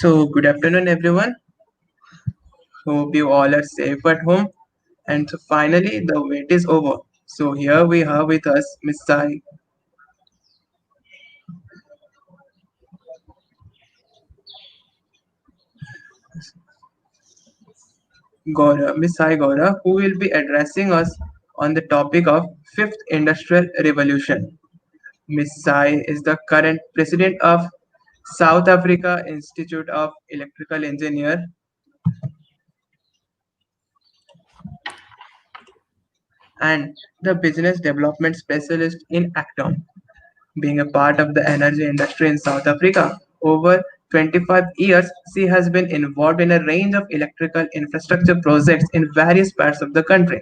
So, good afternoon, everyone. Hope you all are safe at home. And so finally, the wait is over. So, here we have with us Miss Sai Gourrah, Miss Sai Gourrah, who will be addressing us on the topic of Fifth Industrial Revolution. Miss Sai is the current president of South Africa Institute of Electrical Engineer and the business development specialist in Acton. Being a part of the energy industry in South Africa. Over 25 years, she has been involved in a range of electrical infrastructure projects in various parts of the country.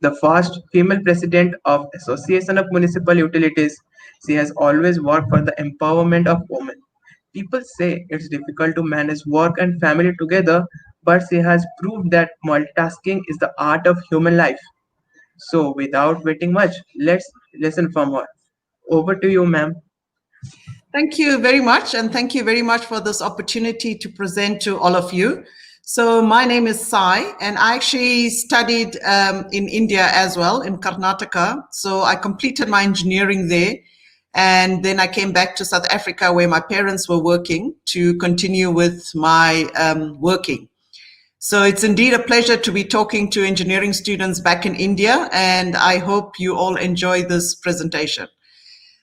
The first female president of Association of Municipal Utilities, she has always worked for the empowerment of women. People say it's difficult to manage work and family together, but she has proved that multitasking is the art of human life. So, without waiting much, let's listen from her. Over to you, ma'am. Thank you very much, and thank you very much for this opportunity to present to all of you. So my name is Sai, and I actually studied in India as well, in Karnataka. So I completed my engineering there, and then I came back to South Africa where my parents were working to continue with my working. So it's indeed a pleasure to be talking to engineering students back in India, and I hope you all enjoy this presentation.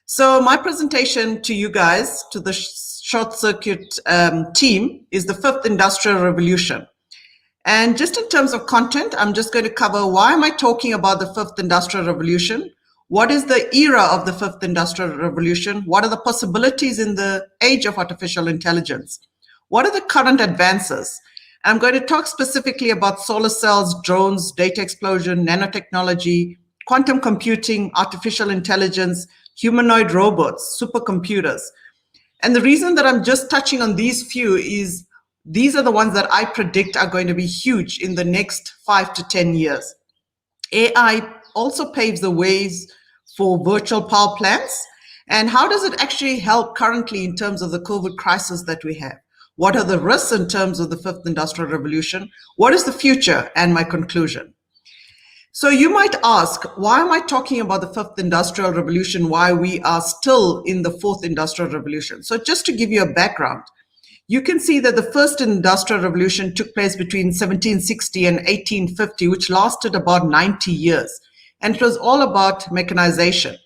So my presentation to you guys, to the short circuit team, is the fifth industrial revolution. And just in terms of content, I'm just going to cover why am I talking about the fifth industrial revolution? What is the era of the fifth industrial revolution? What are the possibilities in the age of artificial intelligence? What are the current advances? I'm going to talk specifically about solar cells, drones, data explosion, nanotechnology, quantum computing, artificial intelligence, humanoid robots, supercomputers. And the reason that I'm just touching on these few is these are the ones that I predict are going to be huge in the next 5 to 10 years. AI also paves the ways for virtual power plants. And how does it actually help currently in terms of the COVID crisis that we have? What are the risks in terms of the fifth industrial revolution? What is the future? And my conclusion. So you might ask, why am I talking about the fifth industrial revolution, why we are still in the fourth industrial revolution? So just to give you a background, you can see that the first industrial revolution took place between 1760 and 1850, which lasted about 90 years. And it was all about mechanization.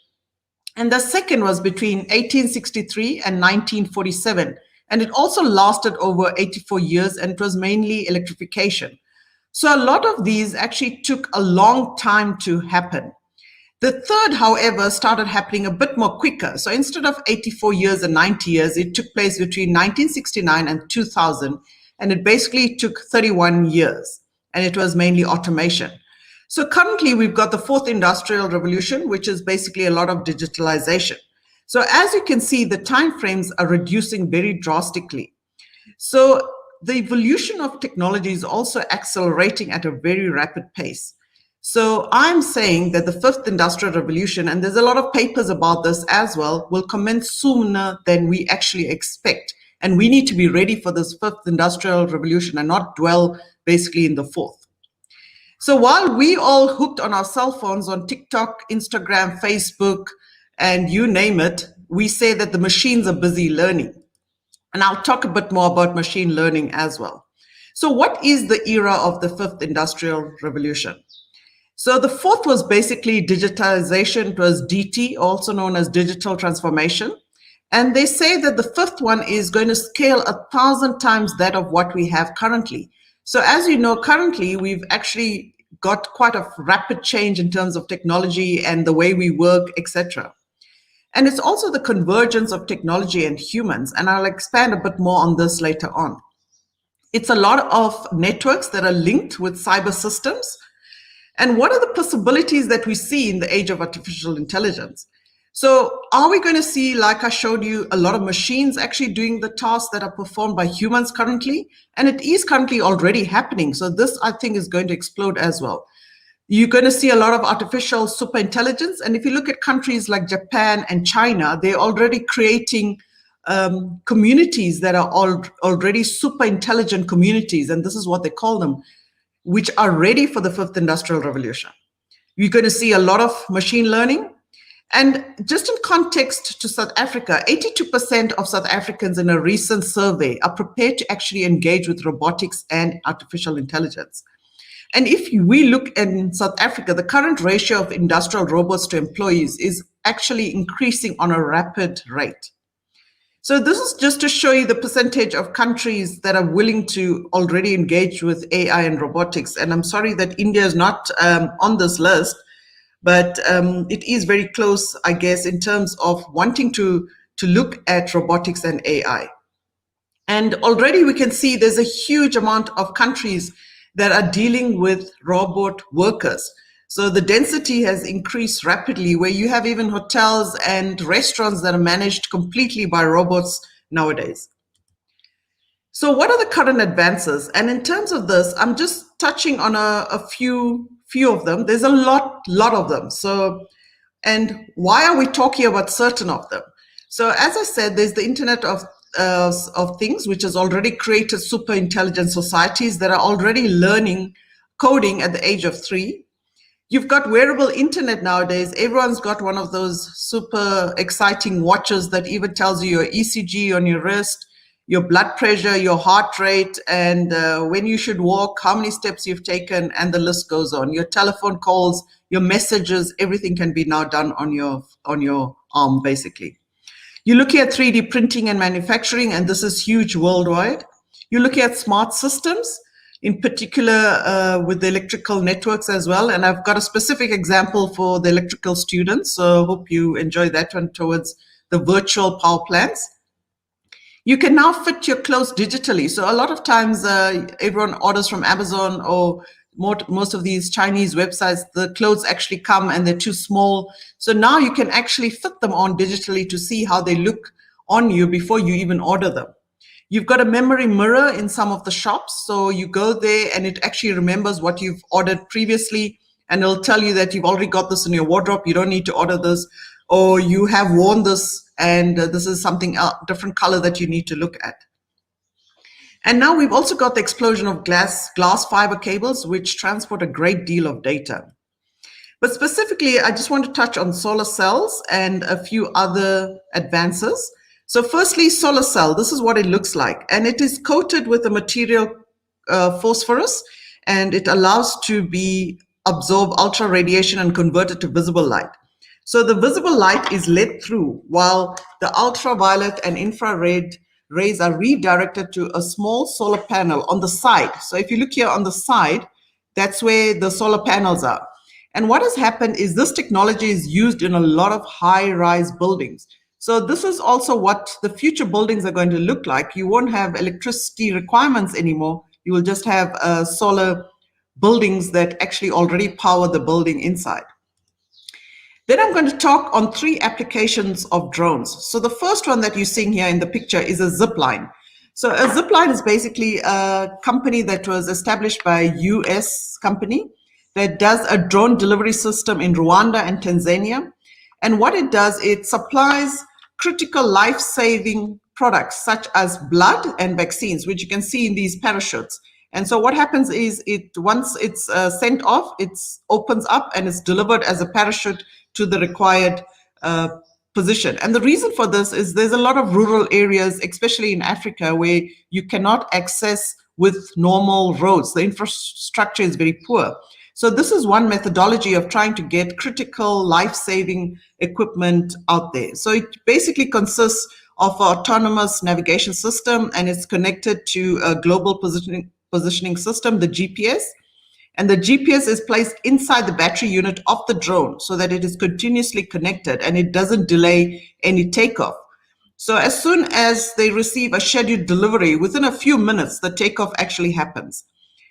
And the second was between 1863 and 1947. And it also lasted over 84 years, and it was mainly electrification. So a lot of these actually took a long time to happen. The third, however, started happening a bit more quicker. So instead of 84 years and 90 years, it took place between 1969 and 2000, and it basically took 31 years, and it was mainly automation. So currently we've got the fourth industrial revolution, which is basically a lot of digitalization. So as you can see, the timeframes are reducing very drastically. So the evolution of technology is also accelerating at a very rapid pace. So I'm saying that the fifth industrial revolution, and there's a lot of papers about this as well, will commence sooner than we actually expect. And we need to be ready for this fifth industrial revolution and not dwell basically in the fourth. So while we all hooked on our cell phones on TikTok, Instagram, Facebook, and you name it, we say that the machines are busy learning. And I'll talk a bit more about machine learning as well. So what is the era of the fifth industrial revolution? So the fourth was basically digitalization. It was DT, also known as digital transformation. And they say that the fifth one is going to scale 1,000 times that of what we have currently. So as you know, currently we've actually got quite a rapid change in terms of technology and the way we work, etc. And it's also the convergence of technology and humans. And I'll expand a bit more on this later on. It's a lot of networks that are linked with cyber systems. And what are the possibilities that we see in the age of artificial intelligence? So are we going to see, like I showed you, a lot of machines actually doing the tasks that are performed by humans currently? And it is currently already happening. So this, I think, is going to explode as well. You're going to see a lot of artificial super intelligence. And if you look at countries like Japan and China, they're already creating communities that are already super intelligent communities, and this is what they call them, which are ready for the fifth industrial revolution. You're going to see a lot of machine learning. And just in context to South Africa, 82% of South Africans in a recent survey are prepared to actually engage with robotics and artificial intelligence. And if we look in South Africa, the current ratio of industrial robots to employees is actually increasing on a rapid rate. So this is just to show you the percentage of countries that are willing to already engage with AI and robotics. And I'm sorry that India is not on this list, but it is very close, I guess, in terms of wanting to look at robotics and AI. And already we can see there's a huge amount of countries that are dealing with robot workers. So the density has increased rapidly, where you have even hotels and restaurants that are managed completely by robots nowadays. So what are the current advances? And in terms of this, I'm just touching on a few of them. There's a lot of them. So, and why are we talking about certain of them? So as I said, there's the Internet of Things, which has already created super intelligent societies that are already learning coding at the age of 3. You've got wearable internet nowadays. Everyone's got one of those super exciting watches that even tells you your ECG on your wrist, your blood pressure, your heart rate, and when you should walk, how many steps you've taken, and the list goes on. Your telephone calls, your messages, everything can be now done on your arm, basically. You're looking at 3D printing and manufacturing, and this is huge worldwide. You're looking at smart systems, in particular with the electrical networks as well. And I've got a specific example for the electrical students, so I hope you enjoy that one towards the virtual power plants. You can now fit your clothes digitally. So a lot of times everyone orders from Amazon or most of these Chinese websites, the clothes actually come and they're too small. So now you can actually fit them on digitally to see how they look on you before you even order them. You've got a memory mirror in some of the shops. So you go there and it actually remembers what you've ordered previously, and it'll tell you that you've already got this in your wardrobe. You don't need to order this, or you have worn this and this is something different color that you need to look at. And now we've also got the explosion of glass fiber cables, which transport a great deal of data. But specifically, I just want to touch on solar cells and a few other advances. So firstly, solar cell, this is what it looks like. And it is coated with a material phosphorus, and it allows to be absorb ultra radiation and convert it to visible light. So the visible light is led through, while the ultraviolet and infrared rays are redirected to a small solar panel on the side. So if you look here on the side, that's where the solar panels are. And what has happened is this technology is used in a lot of high-rise buildings. So this is also what the future buildings are going to look like. You won't have electricity requirements anymore. You will just have solar buildings that actually already power the building inside. Then I'm going to talk on 3 applications of drones. So the first one that you're seeing here in the picture is a zip line. So a zip line is basically a company that was established by a US company that does a drone delivery system in Rwanda and Tanzania. And what it does, it supplies critical life-saving products such as blood and vaccines, which you can see in these parachutes. And so what happens is once it's sent off, it opens up and it's delivered as a parachute to the required position. And the reason for this is there's a lot of rural areas, especially in Africa, where you cannot access with normal roads. The infrastructure is very poor. So this is one methodology of trying to get critical life-saving equipment out there. So it basically consists of an autonomous navigation system, and it's connected to a global positioning system, the GPS. And the GPS is placed inside the battery unit of the drone so that it is continuously connected and it doesn't delay any takeoff. So as soon as they receive a scheduled delivery, within a few minutes, the takeoff actually happens.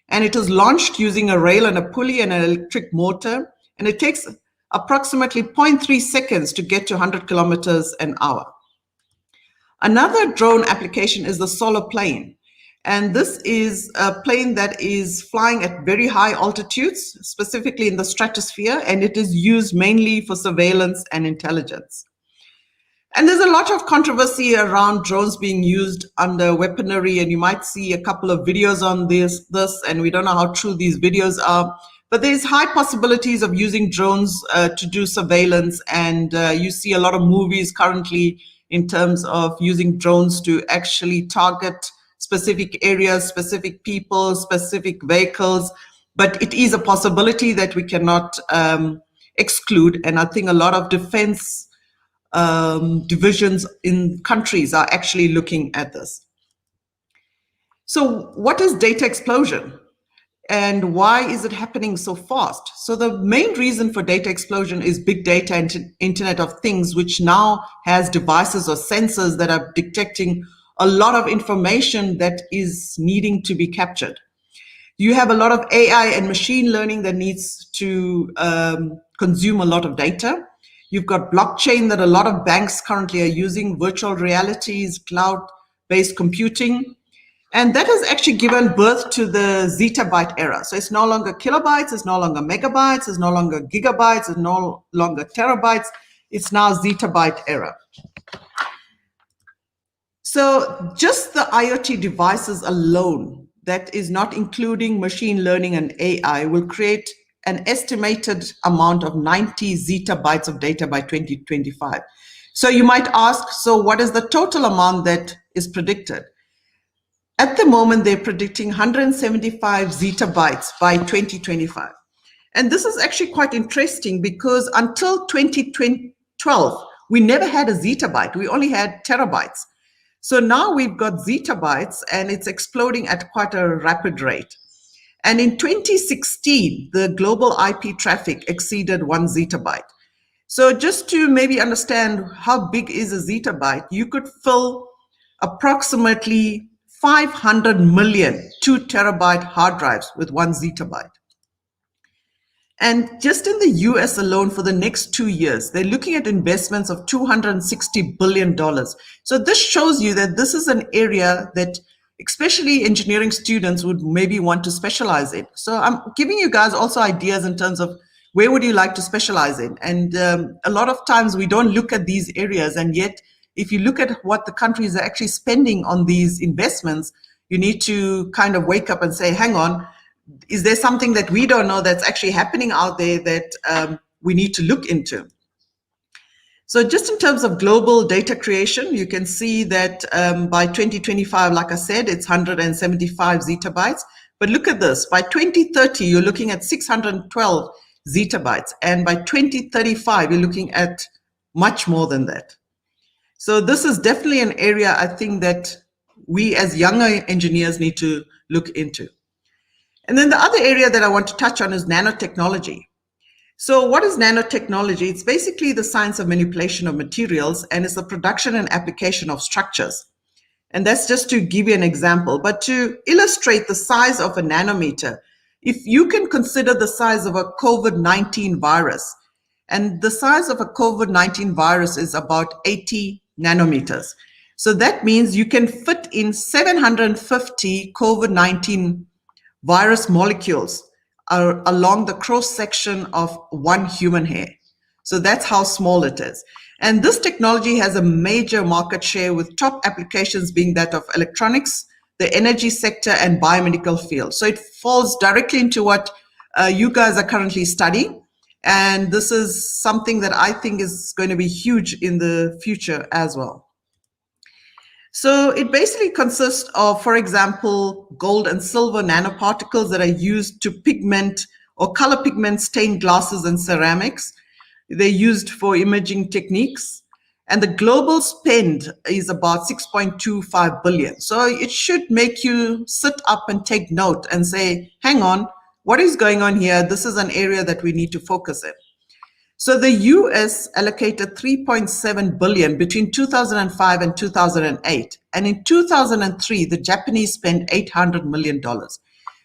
And it is launched using a rail and a pulley and an electric motor. And it takes approximately 0.3 seconds to get to 100 kilometers an hour. Another drone application is the solar plane. And this is a plane that is flying at very high altitudes, specifically in the stratosphere, and it is used mainly for surveillance and intelligence. And there's a lot of controversy around drones being used under weaponry, and you might see a couple of videos on this, and we don't know how true these videos are. But there's high possibilities of using drones to do surveillance, and you see a lot of movies currently in terms of using drones to actually target specific areas, specific people, specific vehicles. But it is a possibility that we cannot exclude, and I think a lot of defense divisions in countries are actually looking at this. So what is data explosion? And why is it happening so fast? So the main reason for data explosion is big data and Internet of Things, which now has devices or sensors that are detecting a lot of information that is needing to be captured. You have a lot of AI and machine learning that needs to consume a lot of data. You've got blockchain that a lot of banks currently are using, virtual realities, cloud-based computing. And that has actually given birth to the zettabyte era. So it's no longer kilobytes, it's no longer megabytes, it's no longer gigabytes, it's no longer terabytes, it's now zettabyte era. So just the IoT devices alone, that is not including machine learning and AI, will create an estimated amount of 90 zettabytes of data by 2025. So you might ask, so what is the total amount that is predicted? At the moment, they're predicting 175 zettabytes by 2025. And this is actually quite interesting because until 2012, we never had a zettabyte. We only had terabytes. So now we've got zettabytes and it's exploding at quite a rapid rate. And in 2016, the global IP traffic exceeded 1 zettabyte. So just to maybe understand how big is a zettabyte, you could fill approximately 500 million 2 terabyte hard drives with 1 zettabyte. And just in the US alone for the next 2 years, they're looking at investments of $260 billion. So this shows you that this is an area that especially engineering students would maybe want to specialize in. So I'm giving you guys also ideas in terms of where would you like to specialize in? And a lot of times we don't look at these areas, and yet if you look at what the countries are actually spending on these investments, you need to kind of wake up and say, hang on, is there something that we don't know that's actually happening out there that we need to look into? So just in terms of global data creation, you can see that by 2025, like I said, it's 175 zettabytes. But look at this, by 2030, you're looking at 612 zettabytes. And by 2035, you're looking at much more than that. So this is definitely an area I think that we as younger engineers need to look into. And then the other area that I want to touch on is nanotechnology. So what is nanotechnology? It's basically the science of manipulation of materials, and it's the production and application of structures. And that's just to give you an example. But to illustrate the size of a nanometer, if you can consider the size of a COVID-19 virus, and the size of a COVID-19 virus is about 80 nanometers. So that means you can fit in 750 COVID-19 virus molecules are along the cross section of one human hair. So that's how small it is. And this technology has a major market share, with top applications being that of electronics, the energy sector, and biomedical field. So it falls directly into what you guys are currently studying. And this is something that I think is going to be huge in the future as well. So it basically consists of, for example, gold and silver nanoparticles that are used to pigment or color pigment stained glasses and ceramics. They're used for imaging techniques. And the global spend is about 6.25 billion. So it should make you sit up and take note and say, hang on, what is going on here? This is an area that we need to focus in. So the US allocated 3.7 billion between 2005 and 2008. And in 2003, the Japanese spent $800 million.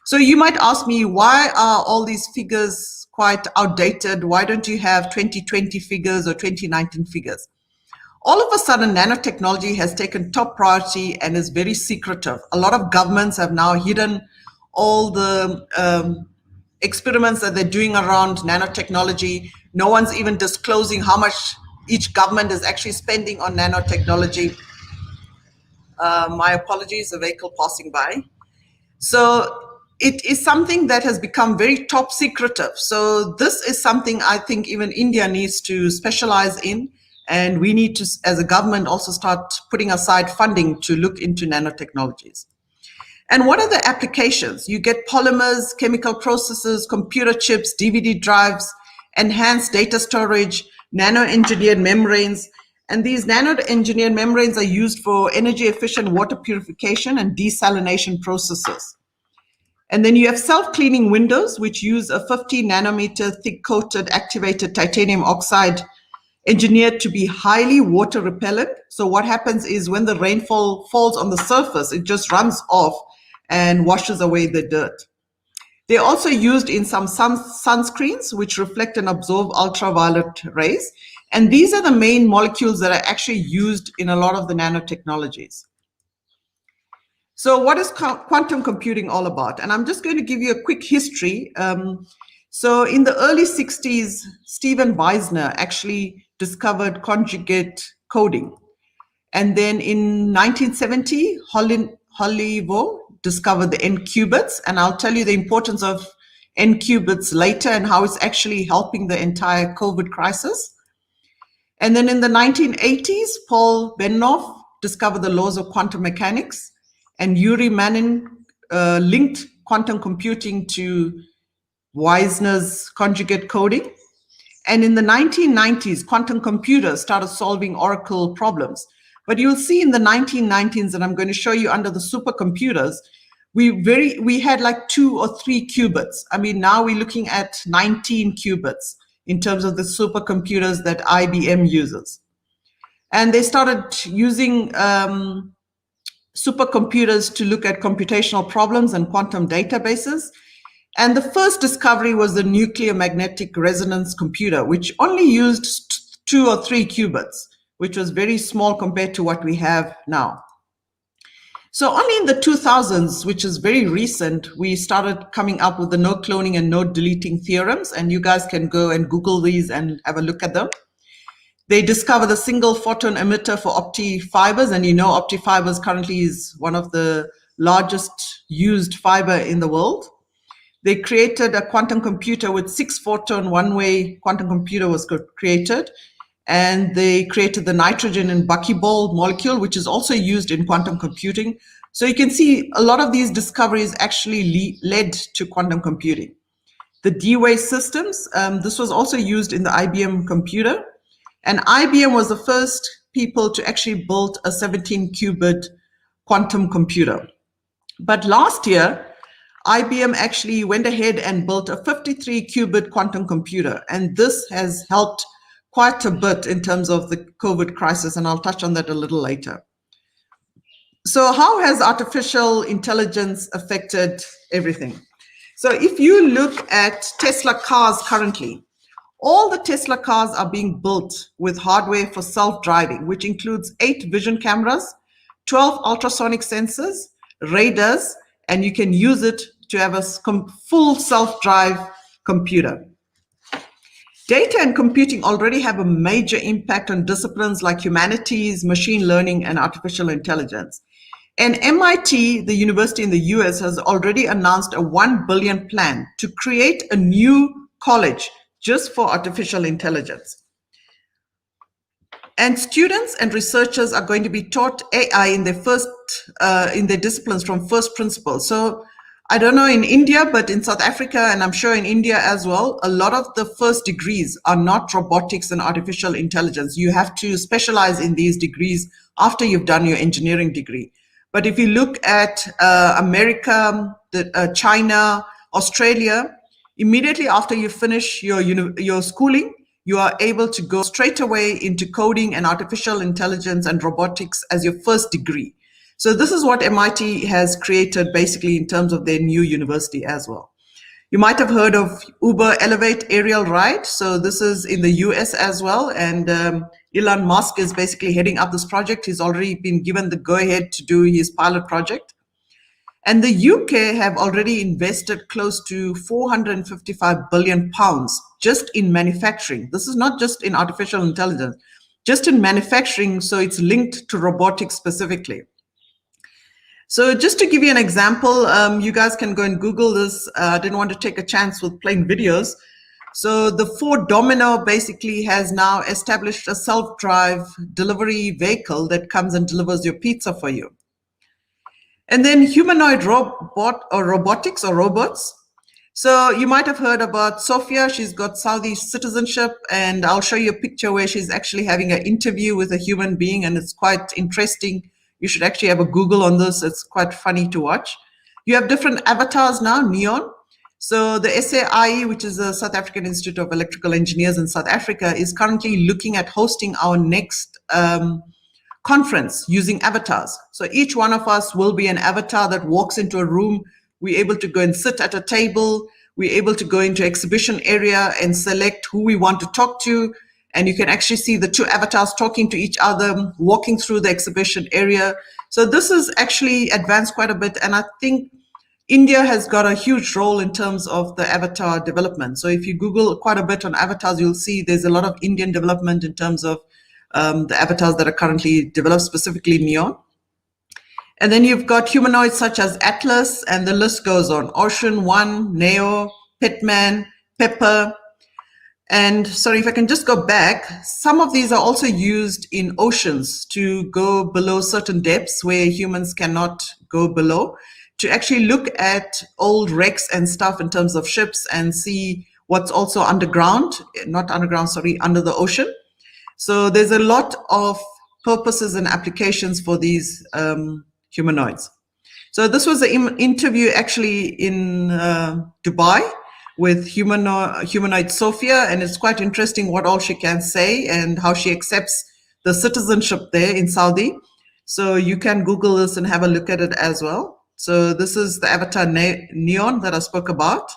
So you might ask me, why are all these figures quite outdated? Why don't you have 2020 figures or 2019 figures? All of a sudden, nanotechnology has taken top priority and is very secretive. A lot of governments have now hidden all the experiments that they're doing around nanotechnology. No one's even disclosing how much each government is actually spending on nanotechnology. My apologies, a vehicle passing by. So it is something that has become very top secretive. So this is something I think even India needs to specialize in. And we need to, as a government, also start putting aside funding to look into nanotechnologies. And what are the applications? You get polymers, chemical processes, computer chips, DVD drives, enhanced data storage, nano-engineered membranes. And these nano-engineered membranes are used for energy-efficient water purification and desalination processes. And then you have self-cleaning windows, which use a 50 nanometer thick-coated activated titanium oxide engineered to be highly water repellent. So what happens is when the rainfall falls on the surface, it just runs off and washes away the dirt. They're also used in some sunscreens, which reflect and absorb ultraviolet rays. And these are the main molecules that are actually used in a lot of the nanotechnologies. So what is quantum computing all about? And I'm just going to give you a quick history. So in the early 60s, Stephen Weisner actually discovered conjugate coding. And then in 1970, Hollywood discovered the n-qubits. And I'll tell you the importance of n-qubits later and how it's actually helping the entire COVID crisis. And then in the 1980s, Paul Benioff discovered the laws of quantum mechanics. And Yuri Manin linked quantum computing to Weisner's conjugate coding. And in the 1990s, quantum computers started solving oracle problems. But you'll see in the 1990s, and I'm going to show you under the supercomputers, we had like 2 or 3 qubits. I mean, now we're looking at 19 qubits in terms of the supercomputers that IBM uses. And they started using supercomputers to look at computational problems and quantum databases. And the first discovery was the nuclear magnetic resonance computer, which only used 2 or 3 qubits, which was very small compared to what we have now. So only in the 2000s, which is very recent, we started coming up with the no cloning and no deleting theorems. And you guys can go and Google these and have a look at them. They discovered the single photon emitter for optifibers, and you know optifibers currently is one of the largest used fiber in the world. They created a quantum computer with 6 photon one-way quantum computer was created, and they created the nitrogen and buckyball molecule, which is also used in quantum computing. So you can see a lot of these discoveries actually led to quantum computing. The D-Wave systems, this was also used in the IBM computer. And IBM was the first people to actually build a 17-qubit quantum computer. But last year, IBM actually went ahead and built a 53-qubit quantum computer. And this has helped quite a bit in terms of the COVID crisis, and I'll touch on that a little later. So how has artificial intelligence affected everything? So if you look at Tesla cars currently, all the Tesla cars are being built with hardware for self-driving, which includes 8 vision cameras, 12 ultrasonic sensors, radars, and you can use it to have a full self-drive computer. Data and computing already have a major impact on disciplines like humanities, machine learning, and artificial intelligence. And MIT, the university in the US, has already announced a $1 billion plan to create a new college just for artificial intelligence. And students and researchers are going to be taught AI in their disciplines from first principles. So I don't know in India, but in South Africa, and I'm sure in India as well, a lot of the first degrees are not robotics and artificial intelligence. You have to specialize in these degrees after you've done your engineering degree. But if you look at America, China, Australia, immediately after you finish your schooling, you are able to go straight away into coding and artificial intelligence and robotics as your first degree. So this is what MIT has created basically in terms of their new university as well. You might have heard of Uber Elevate aerial ride. So this is in the US as well. And Elon Musk is basically heading up this project. He's already been given the go-ahead to do his pilot project. And the UK have already invested close to 455 billion pounds just in manufacturing. This is not just in artificial intelligence, just in manufacturing. So it's linked to robotics specifically. So just to give you an example, you guys can go and Google this. I didn't want to take a chance with playing videos. So the Ford Domino basically has now established a self-drive delivery vehicle that comes and delivers your pizza for you. And then humanoid robotics or robots. So you might have heard about Sophia. She's got Saudi citizenship, and I'll show you a picture where she's actually having an interview with a human being, and it's quite interesting. You should actually have a Google on this. It's quite funny to watch. You have different avatars now, Neon. So the SAIEE, which is the South African Institute of Electrical Engineers in South Africa, is currently looking at hosting our next conference using avatars. So each one of us will be an avatar that walks into a room. We're able to go and sit at a table. We're able to go into exhibition area and select who we want to talk to. And you can actually see the two avatars talking to each other, walking through the exhibition area. So this is actually advanced quite a bit. And I think India has got a huge role in terms of the avatar development. So if you Google quite a bit on avatars, you'll see there's a lot of Indian development in terms of the avatars that are currently developed, specifically Neon. And then you've got humanoids such as Atlas, and the list goes on. Ocean One, Neo, Pitman, Pepper. And sorry, if I can just go back, some of these are also used in oceans to go below certain depths where humans cannot go below, to actually look at old wrecks and stuff in terms of ships and see what's also underground, not underground, sorry, under the ocean. So there's a lot of purposes and applications for these humanoids. So this was an interview actually in Dubai with humanoid Sophia, and it's quite interesting what all she can say and how she accepts the citizenship there in Saudi. So you can Google this and have a look at it as well. So this is the avatar Neon that I spoke about.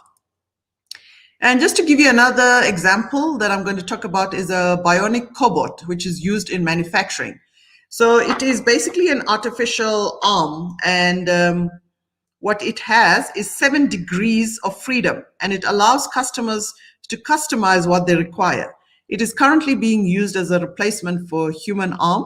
And just to give you another example that I'm going to talk about is a bionic cobot, which is used in manufacturing. So it is basically an artificial arm, and what it has is 7 degrees of freedom, and it allows customers to customize what they require. It is currently being used as a replacement for human arm.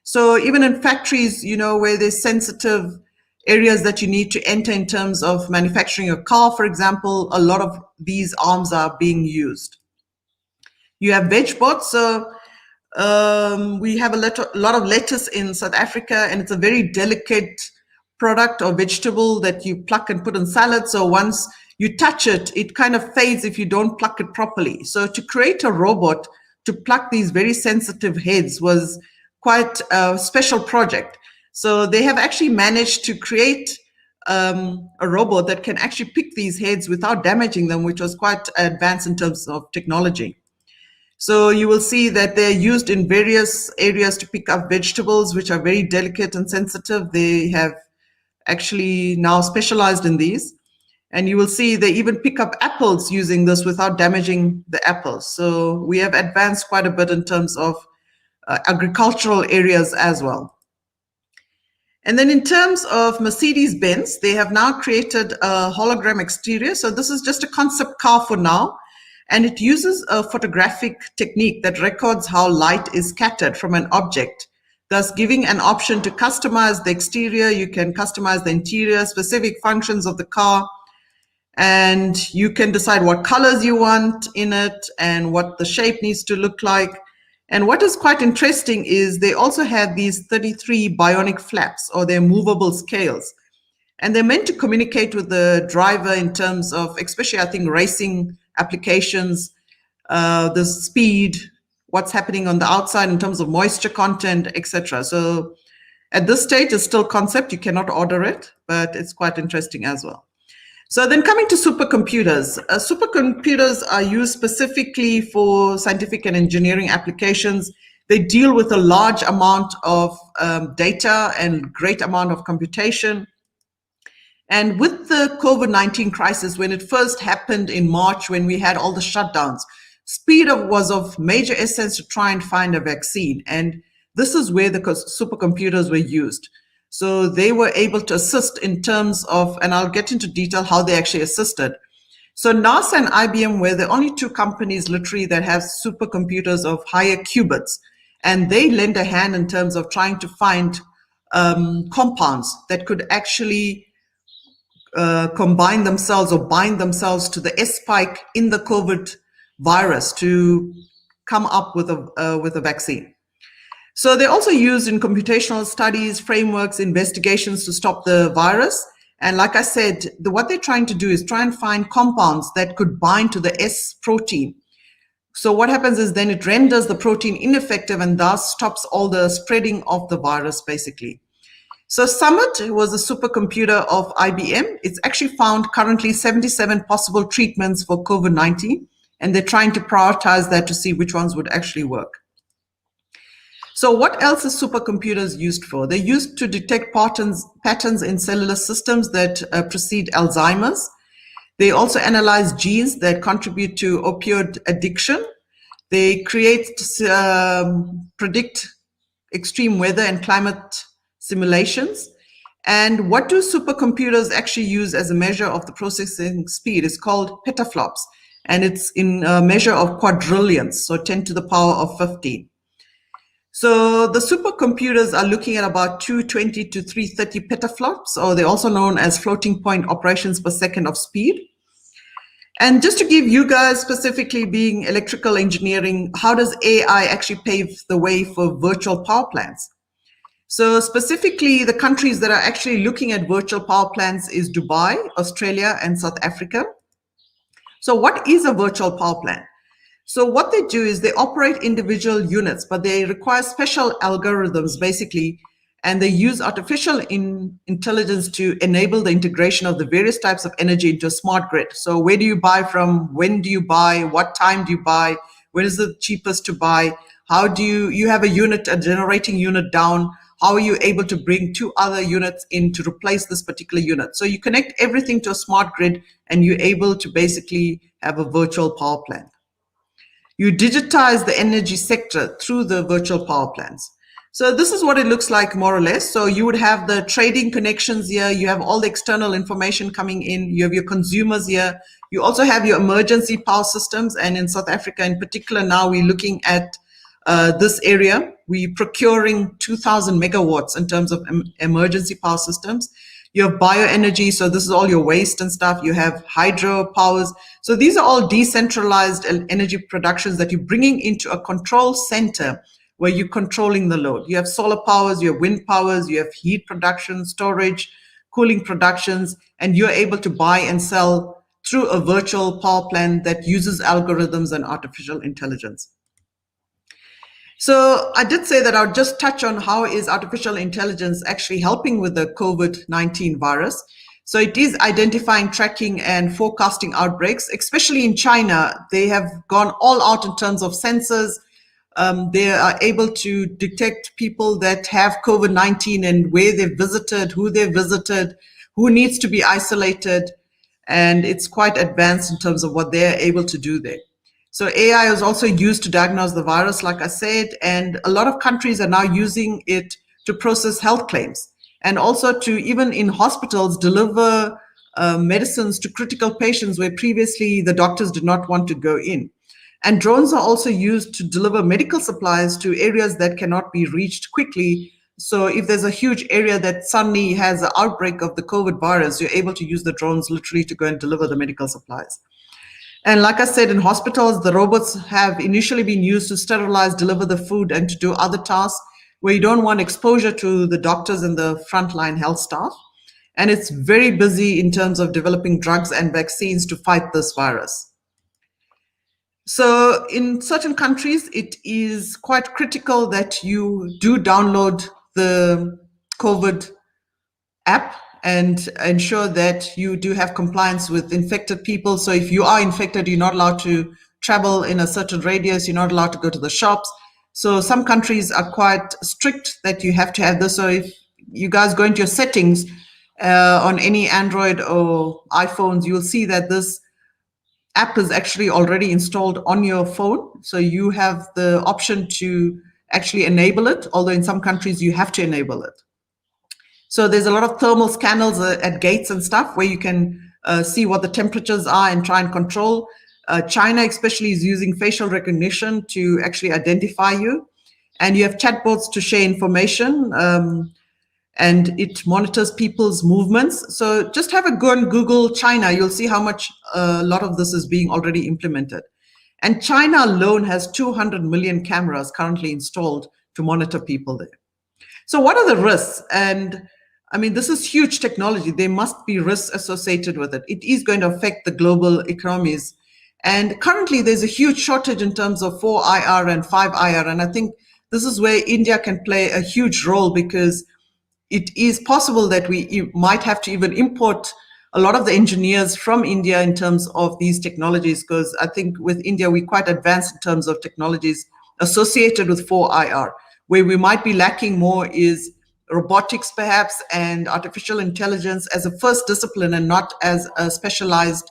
So even in factories, you know, where there's sensitive areas that you need to enter in terms of manufacturing a car, for example, a lot of these arms are being used. You have vegbots. So we have a lot of lettuce in South Africa, and it's a very delicate product or vegetable that you pluck and put in salad. So once you touch it, it kind of fades if you don't pluck it properly. So to create a robot to pluck these very sensitive heads was quite a special project. So they have actually managed to create a robot that can actually pick these heads without damaging them, which was quite advanced in terms of technology. So you will see that they're used in various areas to pick up vegetables, which are very delicate and sensitive. They have actually now specialized in these. And you will see they even pick up apples using this without damaging the apples. So we have advanced quite a bit in terms of agricultural areas as well. And then in terms of Mercedes-Benz, they have now created a hologram exterior. So this is just a concept car for now. And it uses a photographic technique that records how light is scattered from an object, thus giving an option to customize the exterior. You can customize the interior, specific functions of the car, and you can decide what colors you want in it and what the shape needs to look like. And what is quite interesting is they also have these 33 bionic flaps, or they're movable scales. And they're meant to communicate with the driver in terms of, especially I think, racing applications, the speed, what's happening on the outside in terms of moisture content, etc. So at this stage, it's still concept. You cannot order it, but it's quite interesting as well. So then coming to supercomputers. Supercomputers are used specifically for scientific and engineering applications. They deal with a large amount of data and great amount of computation. And with the COVID-19 crisis, when it first happened in March, when we had all the shutdowns, speed was of major essence to try and find a vaccine. And this is where the supercomputers were used. So they were able to assist in terms of, and I'll get into detail how they actually assisted. So NASA and IBM were the only two companies literally that have supercomputers of higher qubits. And they lend a hand in terms of trying to find compounds that could actually combine themselves or bind themselves to the S spike in the COVID virus to come up with a vaccine. So they're also used in computational studies, frameworks, investigations to stop the virus. And like I said, what they're trying to do is try and find compounds that could bind to the S protein. So what happens is then it renders the protein ineffective and thus stops all the spreading of the virus, basically. So Summit was a supercomputer of IBM. It's actually found currently 77 possible treatments for COVID-19, and they're trying to prioritize that to see which ones would actually work. So what else is supercomputers used for? They're used to detect patterns in cellular systems that precede Alzheimer's. They also analyze genes that contribute to opioid addiction. They predict extreme weather and climate simulations. And what do supercomputers actually use as a measure of the processing speed? It's called petaflops, and it's in a measure of quadrillions, so 10 to the power of 15. So the supercomputers are looking at about 220 to 330 petaflops, or they're also known as floating point operations per second of speed. And just to give you guys, specifically being electrical engineering, how does AI actually pave the way for virtual power plants? So specifically, the countries that are actually looking at virtual power plants is Dubai, Australia, and South Africa. So what is a virtual power plant? So what they do is they operate individual units, but they require special algorithms, basically, and they use artificial intelligence to enable the integration of the various types of energy into a smart grid. So where do you buy from? When do you buy? What time do you buy? When is the cheapest to buy? How do you have a generating unit down? How are you able to bring two other units in to replace this particular unit? So you connect everything to a smart grid and you're able to basically have a virtual power plant. You digitize the energy sector through the virtual power plants. So this is what it looks like more or less. So you would have the trading connections here. You have all the external information coming in. You have your consumers here. You also have your emergency power systems. And in South Africa in particular, now we're looking at this area. We're procuring 2,000 megawatts in terms of emergency power systems. You have bioenergy, so this is all your waste and stuff. You have hydro powers. So these are all decentralized energy productions that you're bringing into a control center where you're controlling the load. You have solar powers, you have wind powers, you have heat production, storage, cooling productions, and you're able to buy and sell through a virtual power plant that uses algorithms and artificial intelligence. So I did say that I'll just touch on how is artificial intelligence actually helping with the COVID-19 virus. So it is identifying, tracking, and forecasting outbreaks, especially in China. They have gone all out in terms of sensors. They are able to detect people that have COVID-19 and where they've visited, who they've visited, who needs to be isolated. And it's quite advanced in terms of what they're able to do there. So AI is also used to diagnose the virus, like I said, and a lot of countries are now using it to process health claims and also to, even in hospitals, deliver medicines to critical patients where previously the doctors did not want to go in. And drones are also used to deliver medical supplies to areas that cannot be reached quickly. So if there's a huge area that suddenly has an outbreak of the COVID virus, you're able to use the drones literally to go and deliver the medical supplies. And like I said, in hospitals, the robots have initially been used to sterilize, deliver the food, and to do other tasks where you don't want exposure to the doctors and the frontline health staff. And it's very busy in terms of developing drugs and vaccines to fight this virus. So in certain countries, it is quite critical that you do download the COVID app and ensure that you do have compliance with infected people. So if you are infected, you're not allowed to travel in a certain radius, you're not allowed to go to the shops. So some countries are quite strict that you have to have this. So if you guys go into your settings on any Android or iPhones, you'll see that this app is actually already installed on your phone. So you have the option to actually enable it, although in some countries you have to enable it. So there's a lot of thermal scanners at gates and stuff where you can see what the temperatures are and try and control. China especially is using facial recognition to actually identify you. And you have chatbots to share information, and it monitors people's movements. So just have a go on Google China. You'll see how much a lot of this is being already implemented. And China alone has 200 million cameras currently installed to monitor people there. So what are the risks? And I mean, this is huge technology. There must be risks associated with it. It is going to affect the global economies. And currently there's a huge shortage in terms of 4IR and 5IR. And I think this is where India can play a huge role, because it is possible that we might have to even import a lot of the engineers from India in terms of these technologies, because I think with India, we're quite advanced in terms of technologies associated with 4IR. Where we might be lacking more is robotics, perhaps, and artificial intelligence as a first discipline and not as a specialized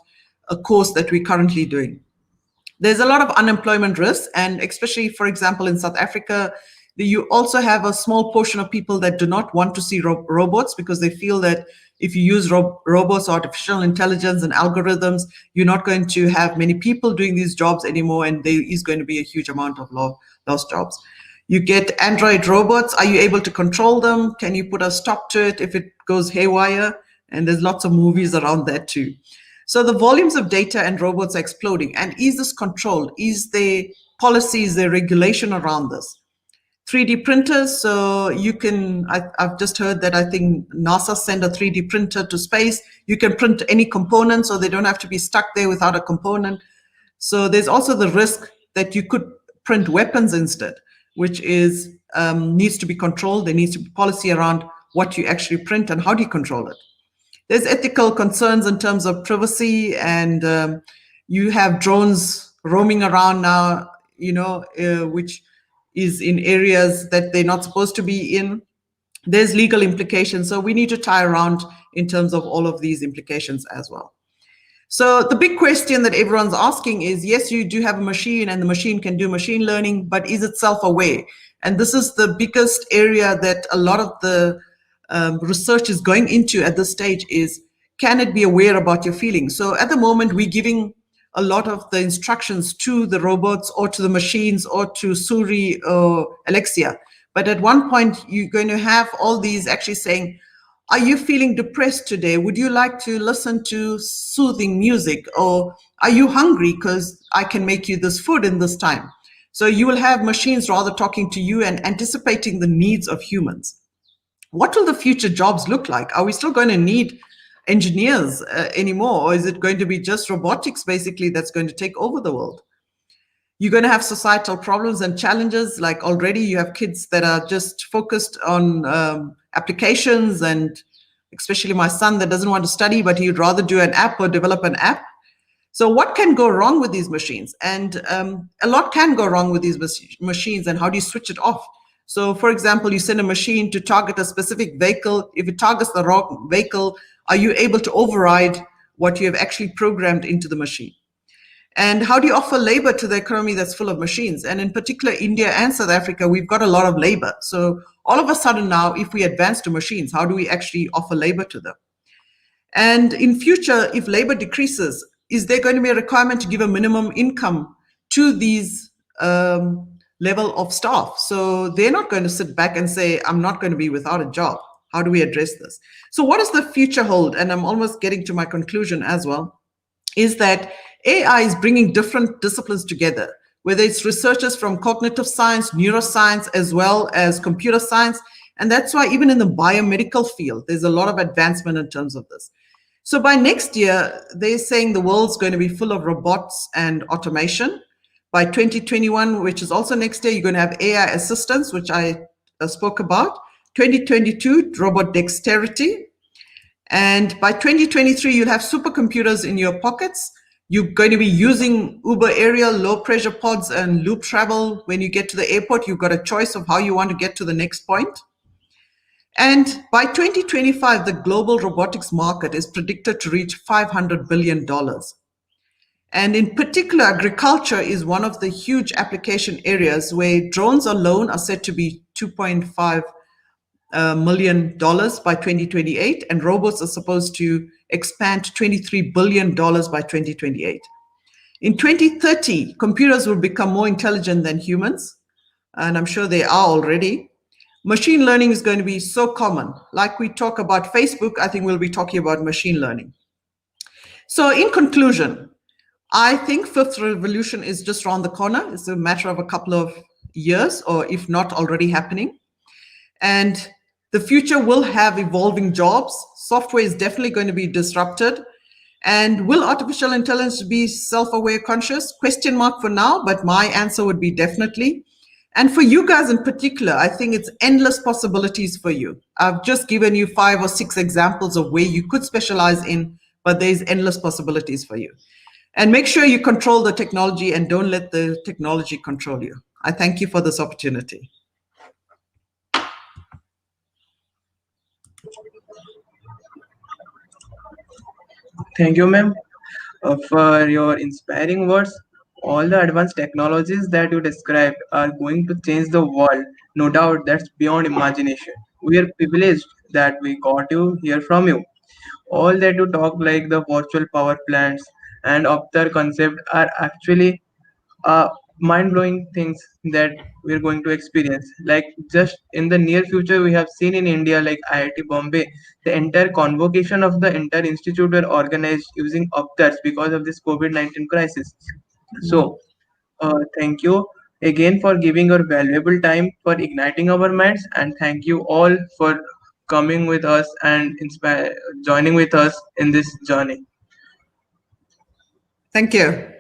course that we're currently doing. There's a lot of unemployment risks, and especially, for example, in South Africa, you also have a small portion of people that do not want to see robots, because they feel that if you use robots, artificial intelligence and algorithms, you're not going to have many people doing these jobs anymore, and there is going to be a huge amount of lost jobs. You get Android robots. Are you able to control them? Can you put a stop to it if it goes haywire? And there's lots of movies around that too. So the volumes of data and robots are exploding. And is this controlled? Is there policies, there regulation around this? 3D printers. So you can, I've just heard that I think NASA sent a 3D printer to space. You can print any component, so they don't have to be stuck there without a component. So there's also the risk that you could print weapons instead, which is needs to be controlled. There needs to be policy around what you actually print and how do you control it. There's ethical concerns in terms of privacy, and you have drones roaming around now, which is in areas that they're not supposed to be in. There's legal implications. So we need to tie around in terms of all of these implications as well. So the big question that everyone's asking is, yes, you do have a machine and the machine can do machine learning, but is it self-aware? And this is the biggest area that a lot of the research is going into at this stage is, can it be aware about your feelings? So at the moment, we're giving a lot of the instructions to the robots or to the machines or to Siri or Alexia. But at one point, you're going to have all these actually saying, are you feeling depressed today? Would you like to listen to soothing music? Or are you hungry because I can make you this food in this time? So you will have machines rather talking to you and anticipating the needs of humans. What will the future jobs look like? Are we still going to need engineers anymore? Or is it going to be just robotics basically that's going to take over the world? You're going to have societal problems and challenges. Like already you have kids that are just focused on applications, and especially my son that doesn't want to study, but he'd rather do an app or develop an app. So what can go wrong with these machines? And a lot can go wrong with these machines, and how do you switch it off? So for example, you send a machine to target a specific vehicle. If it targets the wrong vehicle, are you able to override what you have actually programmed into the machine? And how do you offer labor to the economy that's full of machines? And in particular, India and South Africa, we've got a lot of labor. So all of a sudden now, if we advance to machines, how do we actually offer labor to them? And in future, if labor decreases, is there going to be a requirement to give a minimum income to these level of staff? So they're not going to sit back and say, I'm not going to be without a job. How do we address this? So what does the future hold? And I'm almost getting to my conclusion as well, is that AI is bringing different disciplines together, whether it's researchers from cognitive science, neuroscience, as well as computer science. And that's why even in the biomedical field, there's a lot of advancement in terms of this. So by next year, they're saying the world's going to be full of robots and automation. By 2021, which is also next year, you're going to have AI assistance, which I spoke about. 2022, robot dexterity. And by 2023, you'll have supercomputers in your pockets. You're going to be using Uber aerial low pressure pods and loop travel. When you get to the airport, you've got a choice of how you want to get to the next point. And by 2025, the global robotics market is predicted to reach $500 billion. And in particular, agriculture is one of the huge application areas where drones alone are said to be $2.5 million by 2028, and robots are supposed to expand to $23 billion by 2028. In 2030, computers will become more intelligent than humans, and I'm sure they are already. Machine learning is going to be so common. Like we talk about Facebook, I think we'll be talking about machine learning. So in conclusion, I think fifth revolution is just around the corner. It's a matter of a couple of years, or if not already happening. And the future will have evolving jobs. Software is definitely going to be disrupted. And will artificial intelligence be self-aware conscious? Question mark for now, but my answer would be definitely. And for you guys in particular, I think it's endless possibilities for you. I've just given you 5 or 6 examples of where you could specialize in, but there's endless possibilities for you. And make sure you control the technology and don't let the technology control you. I thank you for this opportunity. Thank you, ma'am, for your inspiring words. All the advanced technologies that you described are going to change the world. No doubt that's beyond imagination. We are privileged that we got to hear from you. All that you talk like the virtual power plants and other concept are actually mind-blowing things that we're going to experience. Like just in the near future, we have seen in India, like IIT Bombay, the entire convocation of the entire institute were organized using Opters because of this COVID-19 crisis. So, thank you again for giving your valuable time for igniting our minds, and thank you all for coming with us and joining with us in this journey. Thank you.